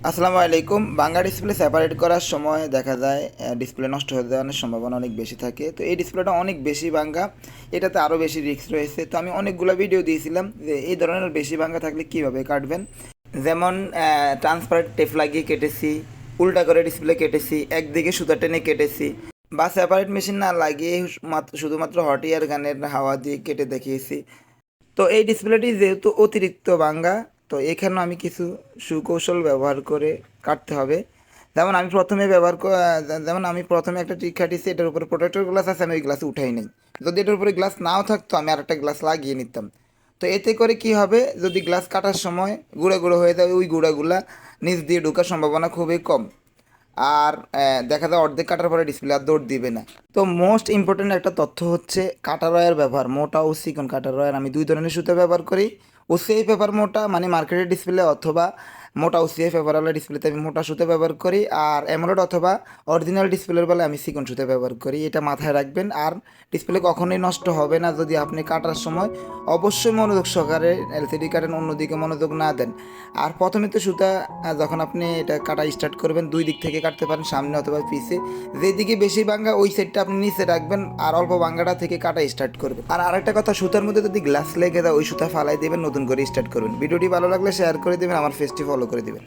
আসসালামু আলাইকুম। Bangla display separate করার সময় দেখা যায় ডিসপ্লে নষ্ট হয়ে যাওয়ার সম্ভাবনা অনেক বেশি থাকে। তো এই ডিসপ্লেটা অনেক বেশি ভাঙ্গা, এটাতে আরও বেশি রিস্ক রয়েছে। তো আমি অনেকগুলো ভিডিও দিয়েছিলাম যে এই ধরনের বেশি ভাঙ্গা থাকলে কীভাবে কাটবেন। যেমন ট্রান্সপারেন্ট টেপ লাগিয়ে কেটেছি, উল্টা করে ডিসপ্লে কেটেছি, একদিকে সুতা টেনে কেটেছি, বা সেপারেট মেশিন না লাগিয়ে শুধুমাত্র হট এয়ার গানের হাওয়া দিয়ে কেটে দেখিয়েছি। তো এই ডিসপ্লেটি যেহেতু অতিরিক্ত ভাঙ্গা, তো এখানেও আমি কিছু সুকৌশল ব্যবহার করে কাটতে হবে। যেমন আমি প্রথমে একটা ট্রিক খাটিয়েছি, এটার উপরে প্রোটেক্টর গ্লাস আছে, আমি ওই গ্লাস উঠাই নাই। যদি এটার উপরে গ্লাস নাও থাকতো আমি আরেকটা গ্লাস লাগিয়ে নিতাম। তো এতে করে কি হবে, যদি গ্লাস কাটার সময় গুঁড়ো গুঁড়ো হয়ে যায়, ওই গুঁড়াগুলা নিচ দিয়ে ঢোকার সম্ভাবনা খুবই কম। আর দেখা যায় অর্ধেক কাটার পরে ডিসপ্লে আর দৌড় দিবে না। তো মোস্ট ইম্পর্টেন্ট একটা তথ্য হচ্ছে কাটা রয়ের ব্যবহার। মোটা ও চিকন কাটা রয়ের আমি দুই ধরনের সুতা ব্যবহার করি। ওসিআই পেপার মোটা মানে মার্কেটের ডিসপ্লে, অথবা মোটা ওসিআই পেপারওয়ালা ডিসপ্লেতে আমি মোটা সুতা ব্যবহার করি। আর অ্যামোলেড অথবা অরিজিনাল ডিসপ্লের বেলায় আমি চিকন সুতা ব্যবহার করি। এটা মাথায় রাখবেন। আর ডিসপ্লে কখনোই নষ্ট হবে না যদি আপনি কাটার সময় অবশ্যই মনোযোগ সহকারে এলসিডি কাটেন, অন্যদিকে মনোযোগ না দেন। আর প্রথমে তো সুতা যখন আপনি এটা কাটা স্টার্ট করবেন, দুই দিক থেকে কাটতে পারেন, সামনে অথবা পিছে। যেদিকে বেশি ভাঙ্গা ওই সাইডটা আপনি নিচে রাখবেন, আর অল্প ভাঙ্গাটা থেকে কাটা স্টার্ট করবেন। আর আরেকটা কথা, সুতার মধ্যে যদি গ্লাস লেগে যায় ওই সুতা ফালাই দেবেন, নতুন করে স্টার্ট করবেন। ভিডিওটি ভালো লাগলে শেয়ার করে দেবেন, আমার পেজটি ফলো করে দেবেন।